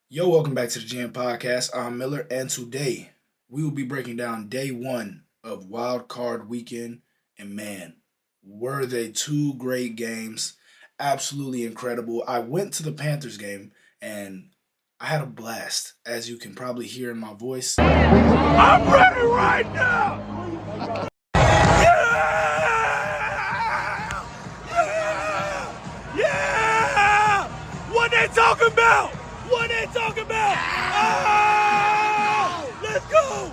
Yo, welcome back to the GM Podcast. I'm Miller, and today we will be breaking down day one of Wild Card Weekend. And man, were they two great games? Absolutely incredible. I went to the Panthers game and I had a blast, as you can probably hear in my voice. I'm ready right now! Yeah! Yeah! Yeah! What they talking about? What they talking about? Oh! Let's go!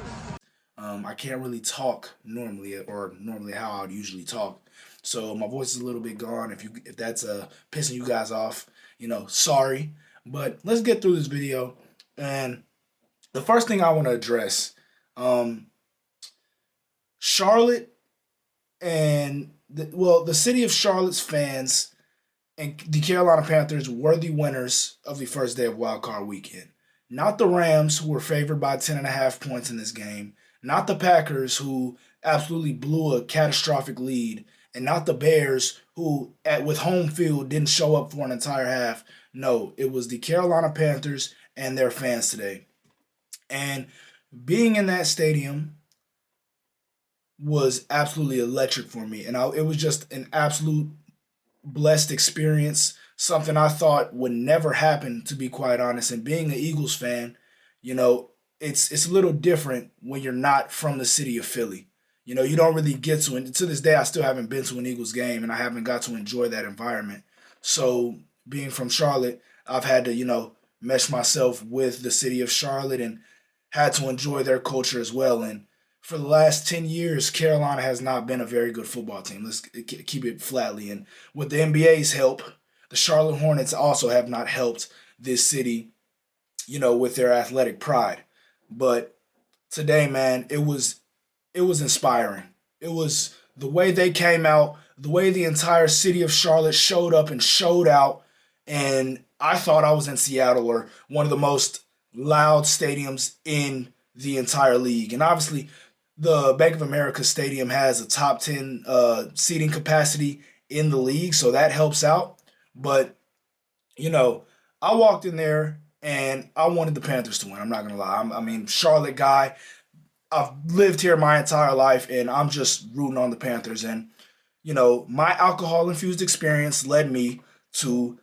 I can't really talk normally, or normally how I'd usually talk. So my voice is a little bit gone. If that's pissing you guys off, sorry. But let's get through this video. And the first thing I want to address, um, Charlotte and the city of Charlotte's fans and the Carolina Panthers were the winners of the first day of Wild Card Weekend. Not the Rams, who were favored by 10.5 points in this game. Not the Packers, who absolutely blew a catastrophic lead. And not the Bears, who, with home field, didn't show up for an entire half. No, it was the Carolina Panthers and their fans today. And being in that stadium was absolutely electric for me. And it was just an absolute blessed experience, something I thought would never happen, to be quite honest. And being an Eagles fan, you know, it's a little different when you're not from the city of Philly. You don't really get to, and to this day, I still haven't been to an Eagles game, and I haven't got to enjoy that environment. So, being from Charlotte, I've had to, mesh myself with the city of Charlotte and had to enjoy their culture as well. And for the last 10 years, Carolina has not been a very good football team. Let's keep it flatly. And with the NBA's help, the Charlotte Hornets also have not helped this city, with their athletic pride. But today, man, it was inspiring. It was the way they came out, the way the entire city of Charlotte showed up and showed out. And I thought I was in Seattle, or one of the most loud stadiums in the entire league. And obviously, the Bank of America Stadium has a top 10 seating capacity in the league, so that helps out. But, you know, I walked in there and I wanted the Panthers to win. I'm not going to lie. Charlotte guy. I've lived here my entire life, and I'm just rooting on the Panthers. And, my alcohol infused experience led me to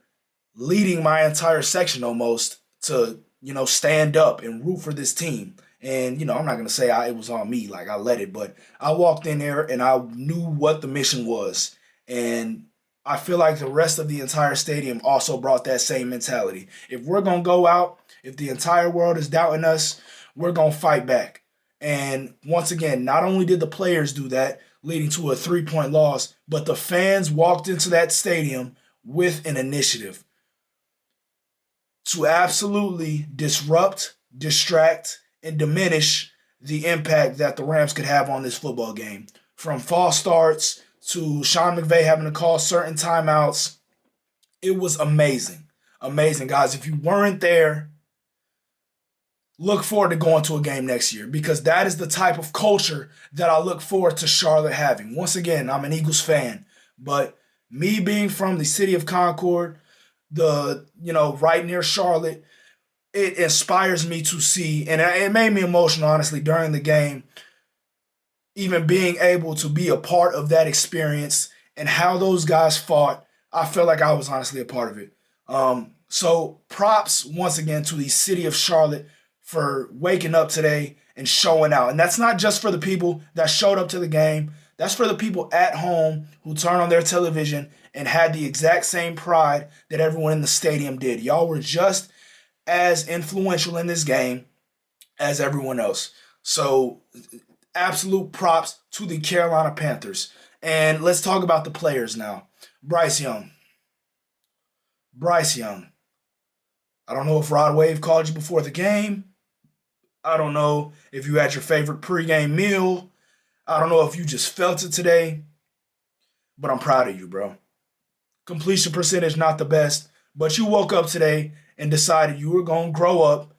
leading my entire section almost to, stand up and root for this team. And, I'm not going to say it was on me, like I let it, but I walked in there and I knew what the mission was. And I feel like the rest of the entire stadium also brought that same mentality. If we're going to go out, if the entire world is doubting us, we're going to fight back. And once again, not only did the players do that, leading to a 3-point loss, but the fans walked into that stadium with an initiative to absolutely disrupt, distract, and diminish the impact that the Rams could have on this football game. From false starts to Sean McVay having to call certain timeouts, it was amazing. Amazing, guys. If you weren't there, look forward to going to a game next year, because that is the type of culture that I look forward to Charlotte having. Once again, I'm an Eagles fan, but me being from the city of Concord, right near Charlotte, it inspires me to see, and it made me emotional, honestly, during the game, even being able to be a part of that experience and how those guys fought. I felt like I was honestly a part of it. So props once again to the city of Charlotte for waking up today and showing out. And that's not just for the people that showed up to the game. That's for the people at home who turned on their television and had the exact same pride that everyone in the stadium did. Y'all were just as influential in this game as everyone else. So absolute props to the Carolina Panthers. And let's talk about the players now. Bryce Young. Bryce Young. I don't know if Rod Wave called you before the game. I don't know if you had your favorite pregame meal. I don't know if you just felt it today. But I'm proud of you, bro. Completion percentage not the best, but you woke up today and decided you were going to grow up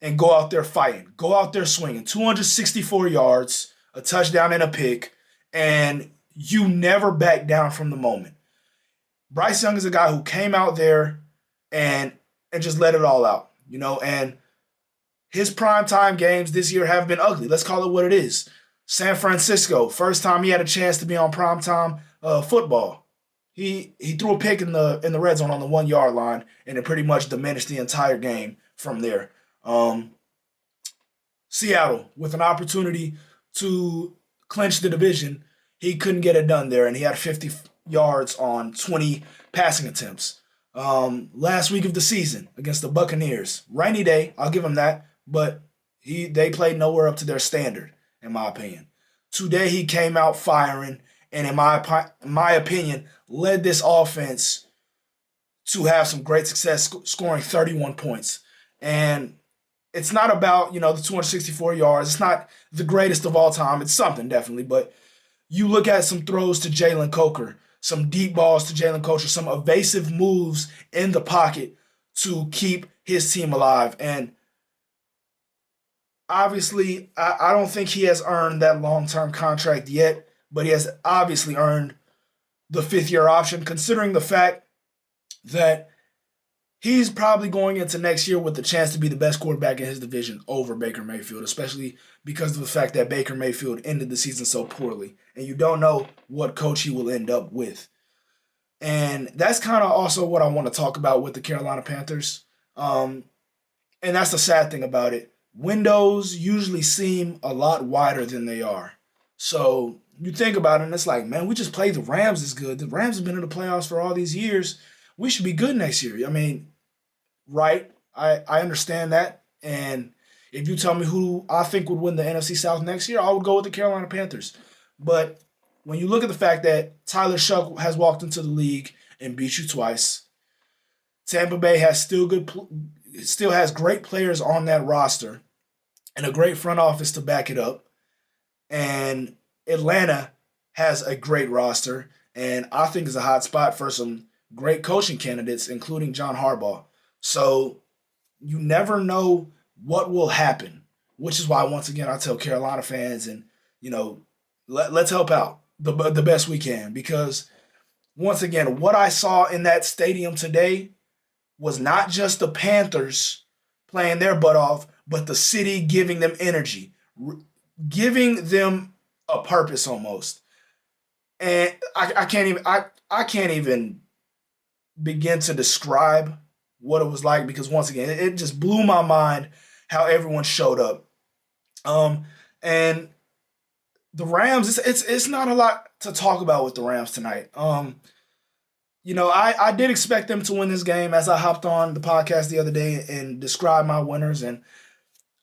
and go out there fighting. Go out there swinging. 264 yards, a touchdown and a pick, and you never backed down from the moment. Bryce Young is a guy who came out there and just let it all out. and his primetime games this year have been ugly. Let's call it what it is. San Francisco, first time he had a chance to be on primetime football. He threw a pick in the red zone on the 1 yard line, and it pretty much diminished the entire game from there. Um, Seattle with an opportunity to clinch the division, he couldn't get it done there, and he had 50 yards on 20 passing attempts. Last week of the season against the Buccaneers, rainy day, I'll give him that, but they played nowhere up to their standard, in my opinion. Today he came out firing, and in my opinion, led this offense to have some great success, scoring 31 points. And it's not about, the 264 yards. It's not the greatest of all time. It's something, definitely. But you look at some throws to Jalen Coker, some deep balls to Jalen Coker, some evasive moves in the pocket to keep his team alive. And obviously, I don't think he has earned that long-term contract yet, but he has obviously earned the fifth-year option, considering the fact that he's probably going into next year with the chance to be the best quarterback in his division over Baker Mayfield, especially because of the fact that Baker Mayfield ended the season so poorly. And you don't know what coach he will end up with. And that's kind of also what I want to talk about with the Carolina Panthers. And that's the sad thing about it. Windows usually seem a lot wider than they are. So you think about it, and it's like, man, we just played the Rams as good. The Rams have been in the playoffs for all these years. We should be good next year. I mean, right? I understand that. And if you tell me who I think would win the NFC South next year, I would go with the Carolina Panthers. But when you look at the fact that Tyler Shuck has walked into the league and beat you twice, Tampa Bay has still has great players on that roster and a great front office to back it up. And Atlanta has a great roster, and I think is a hot spot for some great coaching candidates, including John Harbaugh. So you never know what will happen, which is why, once again, I tell Carolina fans and, let's help out the best we can. Because, once again, what I saw in that stadium today was not just the Panthers playing their butt off, but the city giving them energy, giving them a purpose almost. And I can't even begin to describe what it was like, because once again, it just blew my mind how everyone showed up. And the Rams, it's not a lot to talk about with the Rams tonight. I did expect them to win this game as I hopped on the podcast the other day and described my winners, and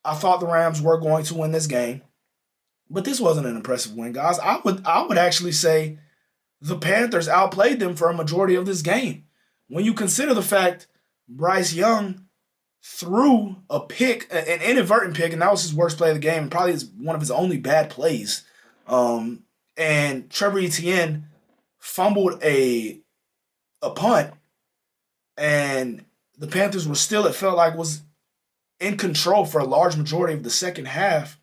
I thought the Rams were going to win this game. But this wasn't an impressive win, guys. I would actually say the Panthers outplayed them for a majority of this game. When you consider the fact Bryce Young threw a pick, an inadvertent pick, and that was his worst play of the game, and probably one of his only bad plays. And Trevor Etienne fumbled a punt, and the Panthers were still, it felt like, was in control for a large majority of the second half.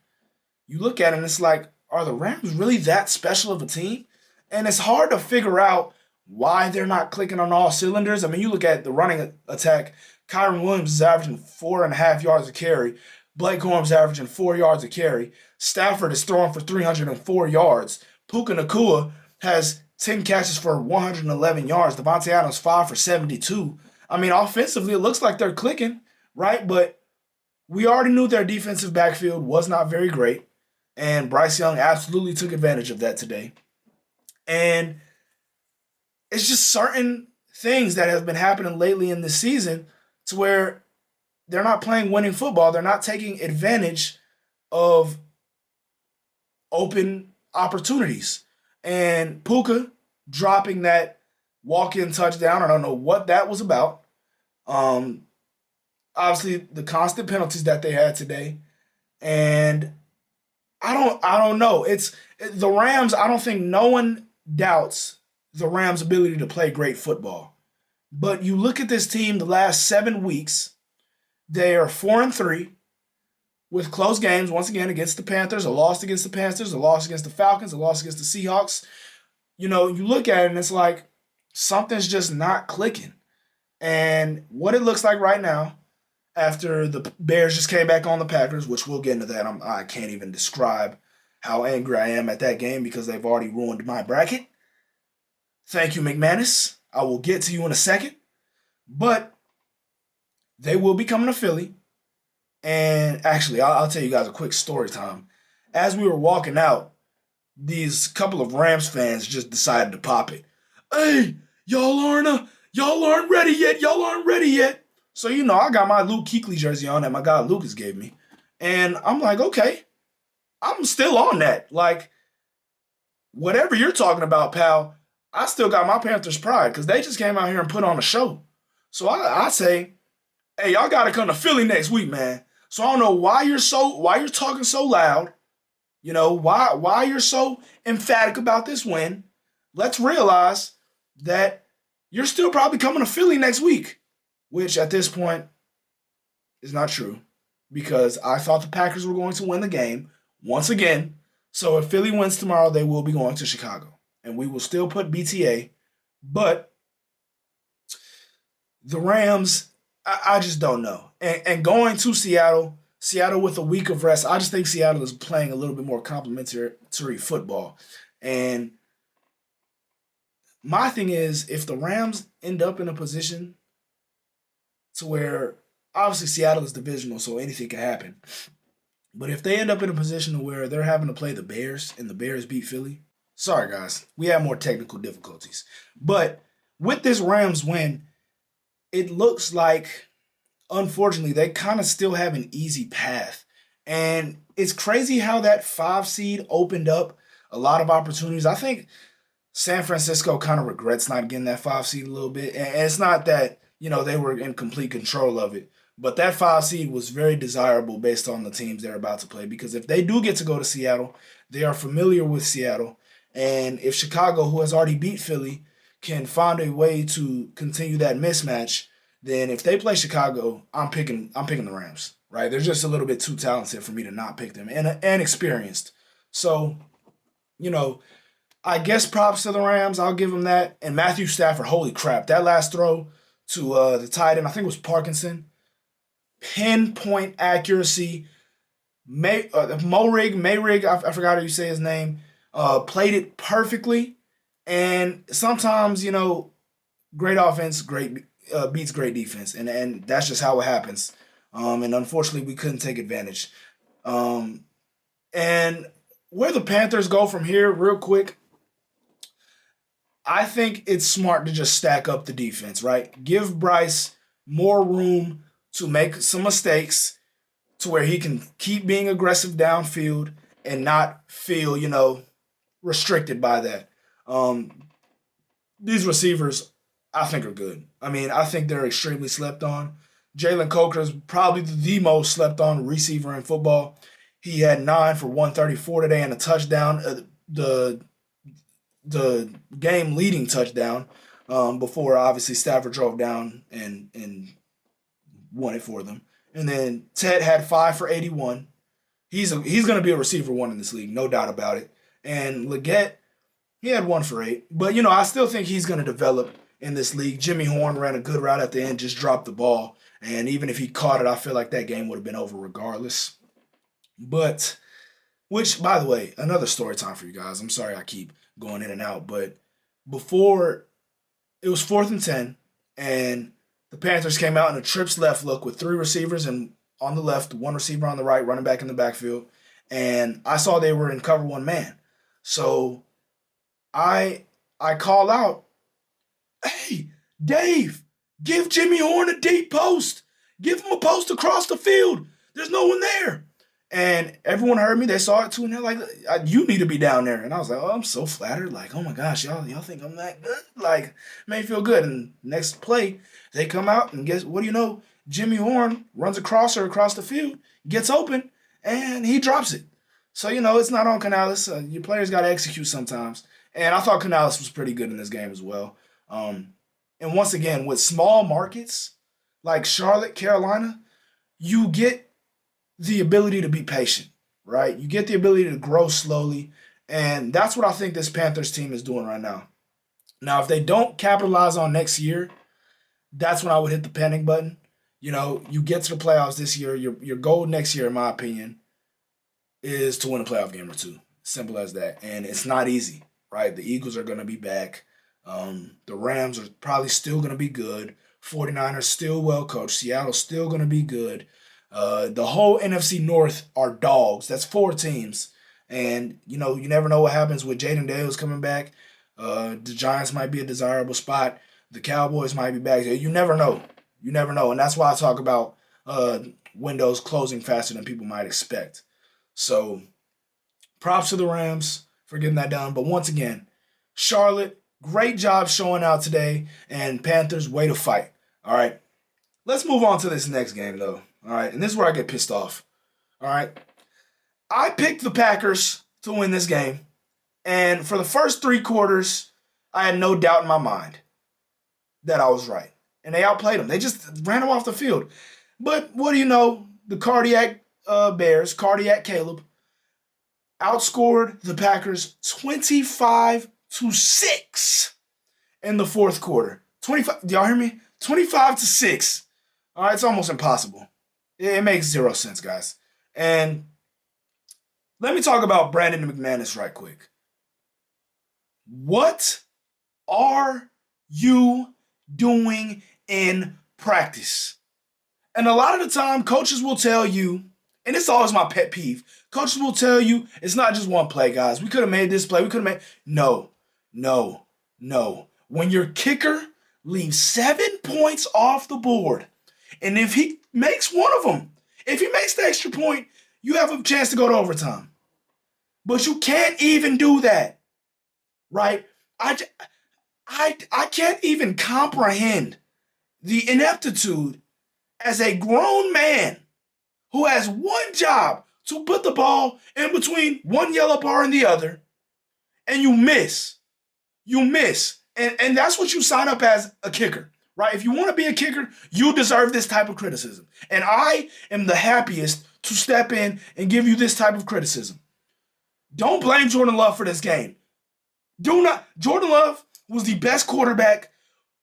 You look at it and it's like, are the Rams really that special of a team? And it's hard to figure out why they're not clicking on all cylinders. I mean, you look at the running attack, Kyron Williams is averaging 4.5 yards a carry. Blake Corum's averaging 4 yards a carry. Stafford is throwing for 304 yards. Puka Nacua has 10 catches for 111 yards. Devontae Adams 5 for 72. I mean, offensively, it looks like they're clicking, right? But we already knew their defensive backfield was not very great. And Bryce Young absolutely took advantage of that today. And it's just certain things that have been happening lately in this season to where they're not playing winning football. They're not taking advantage of open opportunities. And Puka dropping that walk-in touchdown, I don't know what that was about. Obviously, the constant penalties that they had today. And I don't know. It's the Rams. I don't think no one doubts the Rams' ability to play great football. But you look at this team the last 7 weeks, they are 4-3 with close games, once again, against the Panthers, a loss against the Panthers, a loss against the Falcons, a loss against the Seahawks. You look at it and it's like something's just not clicking. And what it looks like right now, after the Bears just came back on the Packers, which we'll get into that. I can't even describe how angry I am at that game because they've already ruined my bracket. Thank you, McManus. I will get to you in a second. But they will be coming to Philly. And actually, I'll tell you guys a quick story time. As we were walking out, these couple of Rams fans just decided to pop it. Hey, y'all aren't ready yet. Y'all aren't ready yet. So I got my Luke Kuechly jersey on that my guy Lucas gave me, and I'm like, okay, I'm still on that. Like, whatever you're talking about, pal, I still got my Panthers pride because they just came out here and put on a show. So I say, hey, y'all got to come to Philly next week, man. So I don't know why you're talking so loud. Why you're so emphatic about this win. Let's realize that you're still probably coming to Philly next week, which at this point is not true because I thought the Packers were going to win the game once again. So if Philly wins tomorrow, they will be going to Chicago, and we will still put BTA. But the Rams, I just don't know. And going to Seattle with a week of rest, I just think Seattle is playing a little bit more complementary football. And my thing is, if the Rams end up in a position to where, obviously Seattle is divisional, so anything can happen. But if they end up in a position where they're having to play the Bears and the Bears beat Philly, sorry guys, we have more technical difficulties. But with this Rams win, it looks like, unfortunately, they kind of still have an easy path. And it's crazy how that 5 seed opened up a lot of opportunities. I think San Francisco kind of regrets not getting that 5 seed a little bit. And it's not that, they were in complete control of it. But that 5 seed was very desirable based on the teams they're about to play. Because if they do get to go to Seattle, they are familiar with Seattle. And if Chicago, who has already beat Philly, can find a way to continue that mismatch, then if they play Chicago, I'm picking the Rams. Right? They're just a little bit too talented for me to not pick them and experienced. So, I guess props to the Rams. I'll give them that. And Matthew Stafford, holy crap, that last throw to the tight end, I think it was Parkinson, pinpoint accuracy. Mayrig, I forgot how you say his name, played it perfectly. And sometimes, great offense, beats great defense, and that's just how it happens. And unfortunately, we couldn't take advantage. And where the Panthers go from here, real quick, I think it's smart to just stack up the defense, right? Give Bryce more room to make some mistakes to where he can keep being aggressive downfield and not feel, restricted by that. These receivers, I think, are good. I mean, I think they're extremely slept on. Jalen Coker is probably the most slept on receiver in football. He had 9 for 134 today and a touchdown. The game leading touchdown before obviously Stafford drove down and won it for them. And then Ted had 5 for 81. He's going to be a receiver one in this league, no doubt about it. And Leggett, he had 1 for 8. But, I still think he's going to develop in this league. Jimmy Horn ran a good route at the end, just dropped the ball. And even if he caught it, I feel like that game would have been over regardless. But, which, by the way, another story time for you guys. I'm sorry I keep going in and out. But before, it was 4th and 10. And the Panthers came out in a trips left look with 3 receivers and on the left, 1 receiver on the right, running back in the backfield. And I saw they were in cover 1 man. So I call out, hey, Dave, give Jimmy Horn a deep post. Give him a post across the field. There's no one there. And everyone heard me. They saw it too. And they're like, you need to be down there. And I was like, oh, I'm so flattered. Like, oh my gosh, y'all think I'm that good? Like, made me feel good. And next play, they come out and guess, what do you know? Jimmy Horn runs a crosser across the field, gets open, and he drops it. So, it's not on Canales. Your players got to execute sometimes. And I thought Canales was pretty good in this game as well. And once again, with small markets like Charlotte, Carolina, you get the ability to be patient, right? You get the ability to grow slowly. And that's what I think this Panthers team is doing right now. Now, if they don't capitalize on next year, that's when I would hit the panic button. You get to the playoffs this year. Your goal next year, in my opinion, is to win a playoff game or two. Simple as that. And it's not easy, right? The Eagles are going to be back. The Rams are probably still going to be good. 49ers still well coached. Seattle's still going to be good. The whole NFC North are dogs. That's four teams. And, you never know what happens with Jaden Daniels coming back. The Giants might be a desirable spot. The Cowboys might be back. You never know. You never know. And that's why I talk about windows closing faster than people might expect. So props to the Rams for getting that done. But once again, Charlotte, great job showing out today. And Panthers, way to fight. All right. Let's move on to this next game, though. All right. And this is where I get pissed off. All right. I picked the Packers to win this game. And for the first three quarters, I had no doubt in my mind that I was right. And they outplayed them. They just ran them off the field. But what do you know? The cardiac Bears, cardiac Caleb, outscored the Packers 25-6 in the fourth quarter. 25. Do y'all hear me? 25-6. All right, it's almost impossible. It makes zero sense, guys. And let me talk about Brandon McManus right quick. What are you doing in practice? And a lot of the time, coaches will tell you, and it's always my pet peeve, coaches will tell you it's not just one play, guys. We could have made this play. We could have made. No. When your kicker leaves 7 points off the board, and if he makes one of them, if he makes the extra point, you have a chance to go to overtime. But you can't even do that, right? I can't even comprehend the ineptitude as a grown man who has one job to put the ball in between one yellow bar and the other, and you miss. You miss. And that's what you sign up as a kicker, right? If you want to be a kicker, you deserve this type of criticism. And I am the happiest to step in and give you this type of criticism. Don't blame Jordan Love for this game. Jordan Love was the best quarterback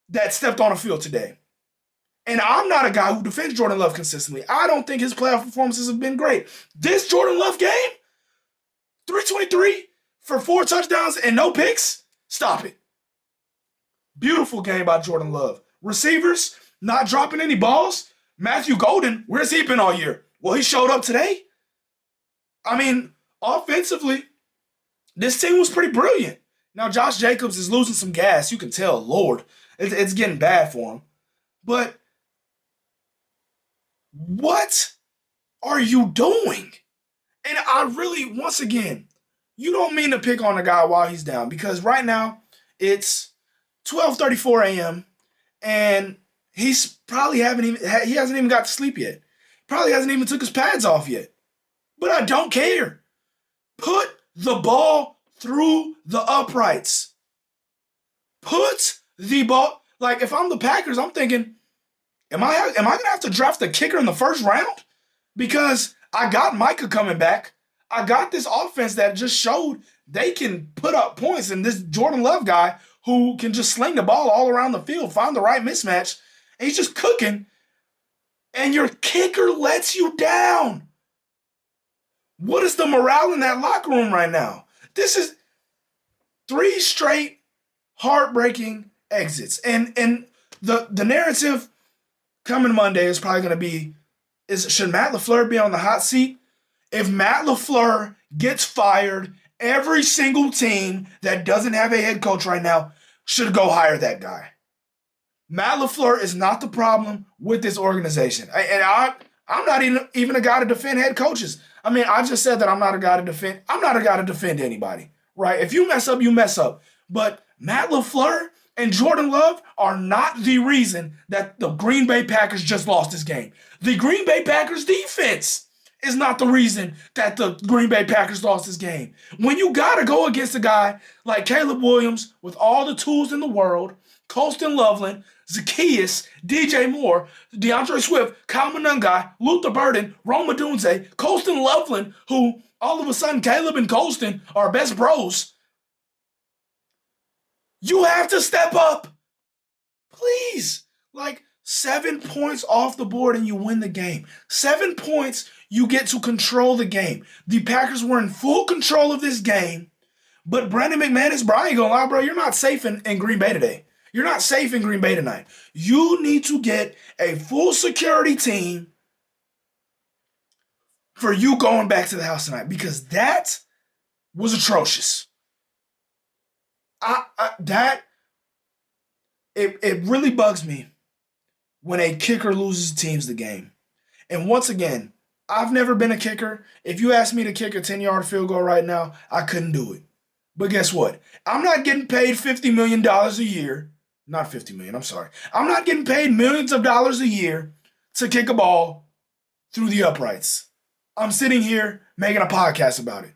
that stepped on the field today. And I'm not a guy who defends Jordan Love consistently. I don't think his playoff performances have been great. This Jordan Love game, 323 for 4 touchdowns and no picks, stop it. Beautiful game by Jordan Love. Receivers, not dropping any balls. Matthew Golden, where's he been all year? Well, he showed up today. I mean, offensively, this team was pretty brilliant. Now, Josh Jacobs is losing some gas. You can tell, Lord, it's getting bad for him. But what are you doing? And I really, once again, you don't mean to pick on a guy while he's down, because right now it's 12:34 a.m. and he's probably he hasn't even got to sleep yet. Probably hasn't even took his pads off yet. But I don't care. Put the ball through the uprights. Put the ball, like if I'm the Packers, I'm thinking, am I gonna have to draft the kicker in the first round? Because I got Micah coming back. I got this offense that just showed they can put up points, and this Jordan Love guy who can just sling the ball all around the field, find the right mismatch, and he's just cooking, and your kicker lets you down. What is the morale in that locker room right now? This is 3 straight heartbreaking exits. And the narrative coming Monday is probably going to be, should Matt LaFleur be on the hot seat? If Matt LaFleur gets fired, every single team that doesn't have a head coach right now should go hire that guy. Matt LaFleur is not the problem with this organization. And I'm not even a guy to defend head coaches. I mean, I just said that I'm not a guy to defend. I'm not a guy to defend anybody, right? If you mess up, you mess up. But Matt LaFleur and Jordan Love are not the reason that the Green Bay Packers just lost this game. The Green Bay Packers defense is not the reason that the Green Bay Packers lost this game. When you got to go against a guy like Caleb Williams with all the tools in the world, Colston Loveland, Zacchaeus, DJ Moore, DeAndre Swift, Kyle Monungai, Luther Burden, Rome Odunze, Colston Loveland, who all of a sudden Caleb and Colston are best bros, you have to step up. Please. Like, 7 points off the board and you win the game. 7 points, you get to control the game. The Packers were in full control of this game, but Brandon McManus, bro, I ain't gonna lie, bro, you're not safe in Green Bay today. You're not safe in Green Bay tonight. You need to get a full security team for you going back to the house tonight because that was atrocious. It really bugs me when a kicker loses teams the game. And once again, I've never been a kicker. If you asked me to kick a 10-yard field goal right now, I couldn't do it. But guess what? I'm not getting paid $50 million a year. Not $50 million, I'm sorry. I'm not getting paid millions of dollars a year to kick a ball through the uprights. I'm sitting here making a podcast about it.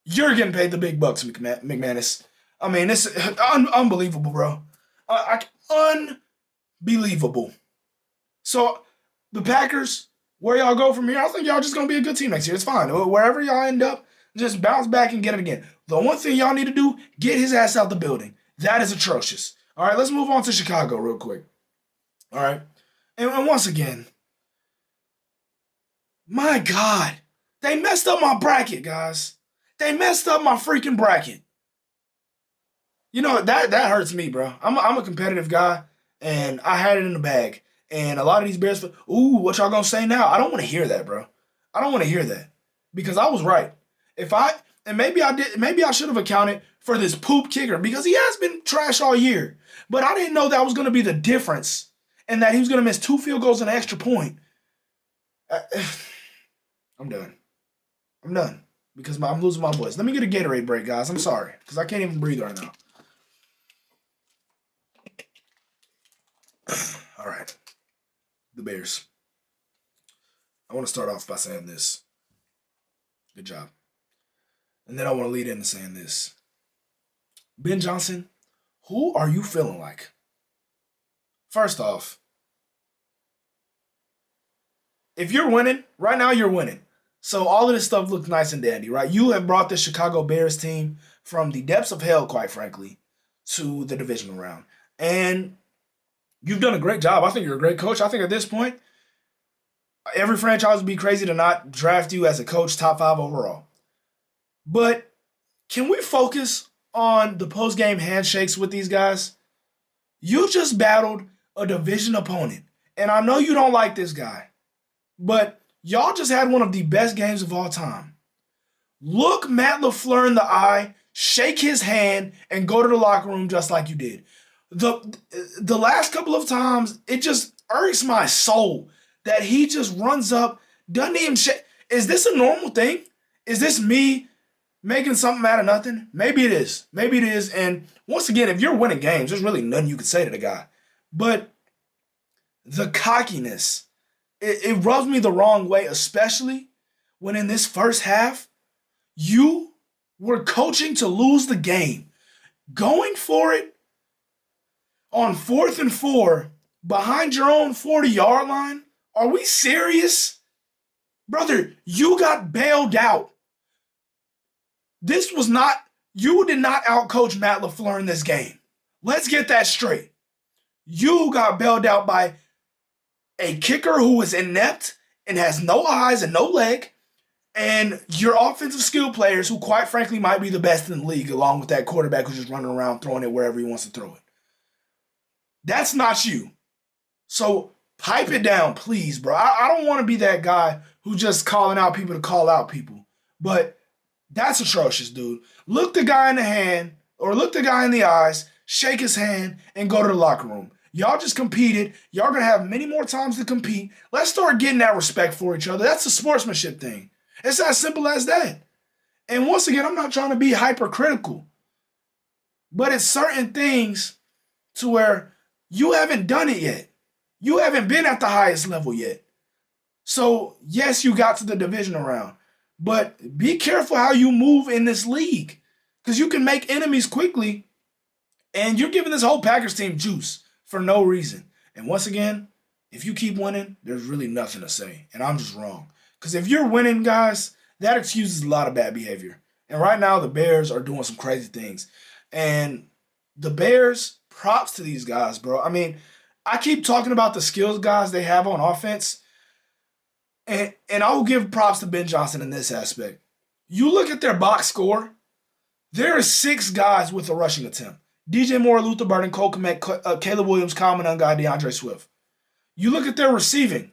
You're getting paid the big bucks, McManus. I mean, it's unbelievable, bro. Unbelievable. So, the Packers, where y'all go from here, I think y'all just going to be a good team next year. It's fine. Wherever y'all end up, just bounce back and get it again. The one thing y'all need to do, get his ass out the building. That is atrocious. All right, let's move on to Chicago real quick. All right. And once again, my God, they messed up my bracket, guys. They messed up my freaking bracket. You know, that hurts me, bro. I'm a competitive guy, and I had it in the bag. And a lot of these Bears, ooh, what y'all gonna say now? I don't want to hear that, bro. I don't want to hear that because I was right. Maybe I should have accounted for this poop kicker because he has been trash all year. But I didn't know that was going to be the difference and that he was going to miss 2 field goals and an extra point. I'm done. I'm done because I'm losing my voice. Let me get a Gatorade break, guys. I'm sorry because I can't even breathe right now. All right. The Bears. I want to start off by saying this. Good job. And then I want to lead into saying this. Ben Johnson, who are you feeling like? First off, if you're winning, right now you're winning. So all of this stuff looks nice and dandy, right? You have brought the Chicago Bears team from the depths of hell, quite frankly, to the divisional round. And you've done a great job. I think you're a great coach. I think at this point, every franchise would be crazy to not draft you as a coach top 5 overall. But can we focus on the post-game handshakes with these guys? You just battled a division opponent. And I know you don't like this guy. But y'all just had one of the best games of all time. Look Matt LaFleur in the eye, shake his hand, and go to the locker room just like you did. The last couple of times, it just irks my soul that he just runs up, doesn't even shake. Is this a normal thing? Is this me making something out of nothing? Maybe it is. Maybe it is. And once again, if you're winning games, there's really nothing you can say to the guy. But the cockiness, it rubs me the wrong way, especially when in this first half, you were coaching to lose the game. Going for it on 4th and 4 behind your own 40-yard line? Are we serious? Brother, you got bailed out. You did not outcoach Matt LaFleur in this game. Let's get that straight. You got bailed out by a kicker who is inept and has no eyes and no leg, and your offensive skill players who, quite frankly, might be the best in the league, along with that quarterback who's just running around throwing it wherever he wants to throw it. That's not you. So pipe it down, please, bro. I don't want to be that guy who just calling out people to call out people. But that's atrocious, dude. Look the guy in the hand or look the guy in the eyes, shake his hand, and go to the locker room. Y'all just competed. Y'all going to have many more times to compete. Let's start getting that respect for each other. That's a sportsmanship thing. It's as simple as that. And once again, I'm not trying to be hypercritical. But it's certain things to where you haven't done it yet. You haven't been at the highest level yet. So, yes, you got to the divisional round. But be careful how you move in this league. Because you can make enemies quickly. And you're giving this whole Packers team juice for no reason. And once again, if you keep winning, there's really nothing to say. And I'm just wrong. Because if you're winning, guys, that excuses a lot of bad behavior. And right now, the Bears are doing some crazy things. And the Bears, props to these guys, bro. I mean, I keep talking about the skills guys they have on offense, and I will give props to Ben Johnson in this aspect. You look at their box score, there are 6 guys with a rushing attempt. DJ Moore, Luther Burden, Cole Kmet, Caleb Williams, Kyle Monangai, DeAndre Swift. You look at their receiving,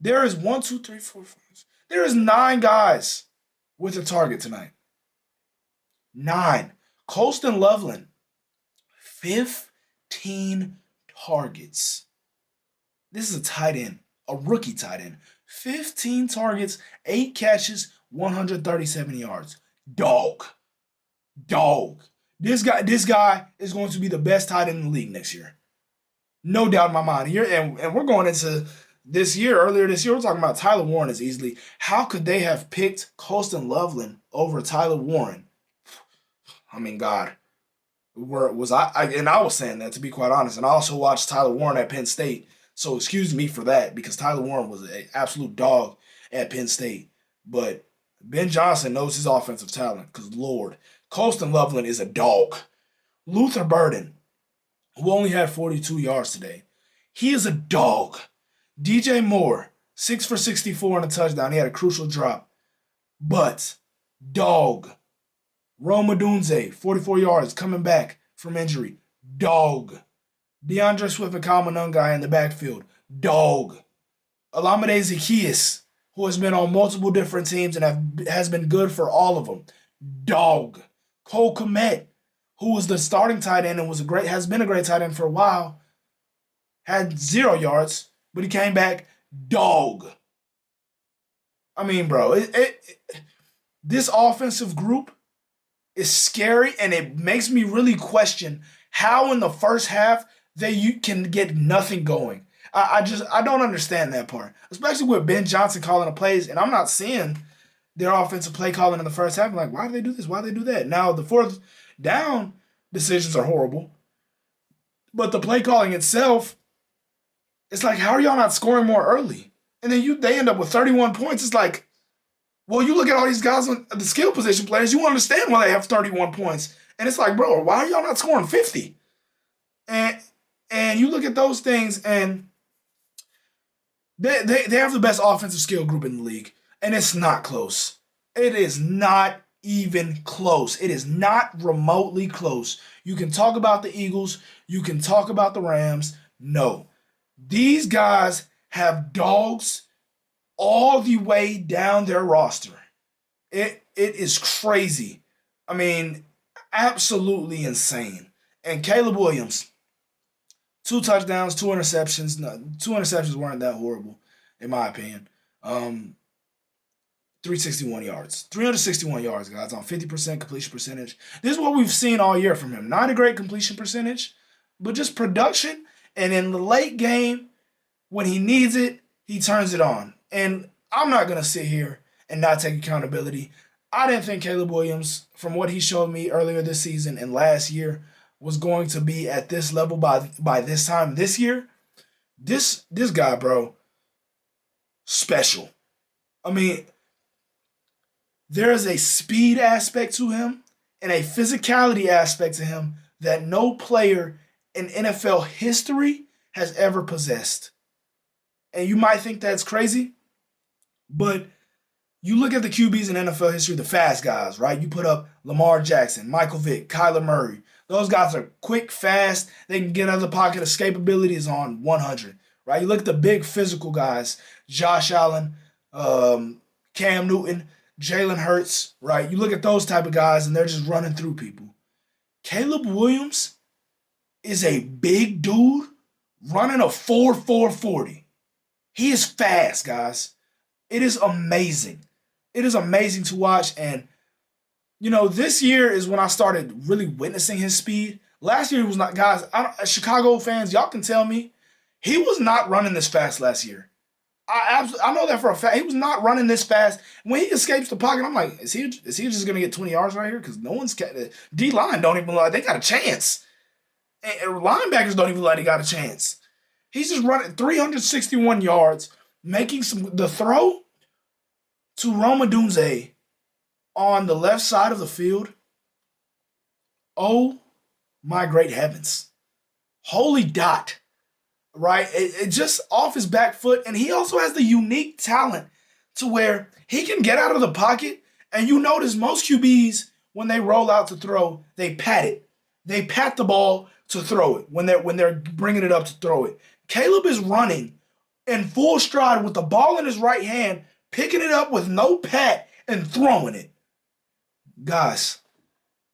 there is 1, 2, 3, 4, 5. There is 9 guys with a target tonight. 9. Colston Loveland, 15 targets. This is a tight end, a rookie tight end. 15 targets, 8 catches, 137 yards. Dog. This guy is going to be the best tight end in the league next year. No doubt in my mind. Here and we're going into this year, earlier this year, we're talking about Tyler Warren as easily. How could they have picked Colston Loveland over Tyler Warren? I mean, God. Where was I? And I was saying that, to be quite honest. And I also watched Tyler Warren at Penn State. So excuse me for that, because Tyler Warren was an absolute dog at Penn State. But Ben Johnson knows his offensive talent, because Lord, Colston Loveland is a dog. Luther Burden, who only had 42 yards today, he is a dog. DJ Moore, 6 for 64 and a touchdown. He had a crucial drop. But, dog. Rome Odunze, 44 yards, coming back from injury. Dog. DeAndre Swift and Kyle Monangai in the backfield. Dog. Olamide Zaccheaus, who has been on multiple different teams and has been good for all of them. Dog. Cole Kmet, who was the starting tight end and has been a great tight end for a while, had 0 yards, but he came back. Dog. I mean, bro, this offensive group is scary, and it makes me really question how in the first half you can get nothing going. I don't understand that part, especially with Ben Johnson calling the plays, and I'm not seeing their offensive play calling in the first half. I'm like, why do they do this? Why do they do that? Now, the fourth down decisions are horrible, but the play calling itself, it's like, how are y'all not scoring more early? And then they end up with 31 points. It's like, well, you look at all these guys on the skill position players, you understand why they have 31 points. And it's like, bro, why are y'all not scoring 50? And you look at those things, and they have the best offensive skill group in the league. And it's not close. It is not even close. It is not remotely close. You can talk about the Eagles. You can talk about the Rams. No. These guys have dogs all the way down their roster. It is crazy. I mean, absolutely insane. And Caleb Williams, 2 touchdowns, 2 interceptions. No, 2 interceptions weren't that horrible, in my opinion. 361 yards. 361 yards, guys, on 50% completion percentage. This is what we've seen all year from him. Not a great completion percentage, but just production. And in the late game, when he needs it, he turns it on. And I'm not going to sit here and not take accountability. I didn't think Caleb Williams, from what he showed me earlier this season and last year, was going to be at this level by this time this year. This guy, bro, special. I mean, there is a speed aspect to him and a physicality aspect to him that no player in NFL history has ever possessed. And you might think that's crazy, but you look at the QBs in NFL history, the fast guys, right? You put up Lamar Jackson, Michael Vick, Kyler Murray. Those guys are quick, fast. They can get out of the pocket. Escapability is on 100, right? You look at the big physical guys, Josh Allen, Cam Newton, Jalen Hurts, right? You look at those type of guys, and they're just running through people. Caleb Williams is a big dude running a 4.40. He is fast, guys. It is amazing. It is amazing to watch. And, this year is when I started really witnessing his speed. Last year he was not, guys, Chicago fans, y'all can tell me, he was not running this fast last year. I know that for a fact. He was not running this fast. When he escapes the pocket, I'm like, is he just going to get 20 yards right here? Because no one's D-line don't even look like they got a chance. And linebackers don't even look like they got a chance. He's just running 361 yards, making the throw to Rome Odunze on the left side of the field. Oh my great heavens. Holy dot. right? It just off his back foot, and he also has the unique talent to where he can get out of the pocket. And you notice most QBs when they roll out to throw, they pat it. They pat the ball to throw it when they're bringing it up to throw it. Caleb is running in full stride with the ball in his right hand, picking it up with no pat and throwing it. Guys,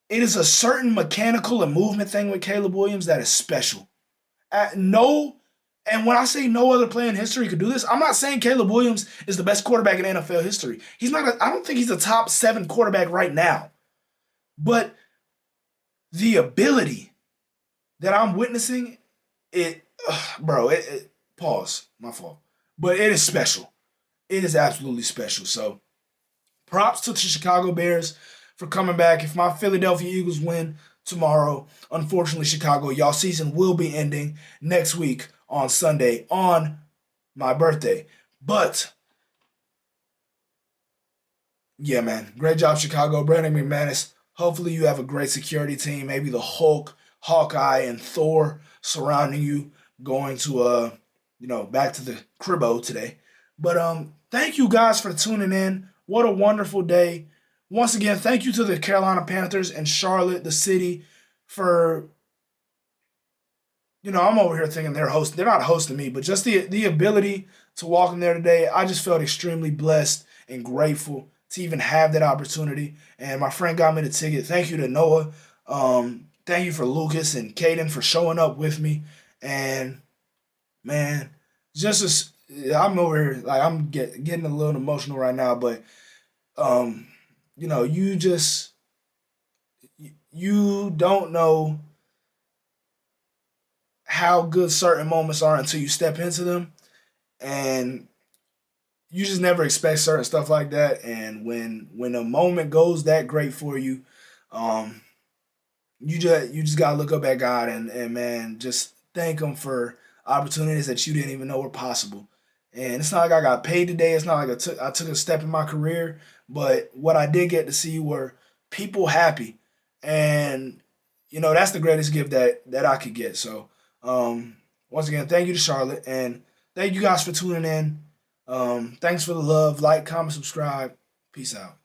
it is a certain mechanical and movement thing with Caleb Williams that is special. No, and when I say no other player in history could do this, I'm not saying Caleb Williams is the best quarterback in NFL history. He's not. I don't think he's a top 7 quarterback right now. But the ability that I'm witnessing, bro. Pause. My fault. But it is special. It is absolutely special. So, props to the Chicago Bears for coming back. If my Philadelphia Eagles win tomorrow, unfortunately, Chicago, y'all season will be ending next week on Sunday on my birthday. But yeah, man, great job, Chicago. Brandon McManus. Hopefully, you have a great security team. Maybe the Hulk, Hawkeye, and Thor surrounding you. Going to back to the cribbo today. But thank you guys for tuning in. What a wonderful day. Once again, thank you to the Carolina Panthers and Charlotte, the city, for I'm over here thinking they're not hosting me, but just the ability to walk in there today, I just felt extremely blessed and grateful to even have that opportunity. And my friend got me the ticket. Thank you to Noah. Thank you for Lucas and Caden for showing up with me. And man, just as I'm over here, like I'm getting a little emotional right now, but you just you don't know how good certain moments are until you step into them, and you just never expect certain stuff like that. And when a moment goes that great for you, um, you just gotta look up at God and man, just thank Him for opportunities that you didn't even know were possible. And it's not like I got paid today. It's not like I took a step in my career, but what I did get to see were people happy, and that's the greatest gift that I could get. So once again, thank you to Charlotte, and thank you guys for tuning in. Thanks for the love. Like, comment, subscribe. Peace out.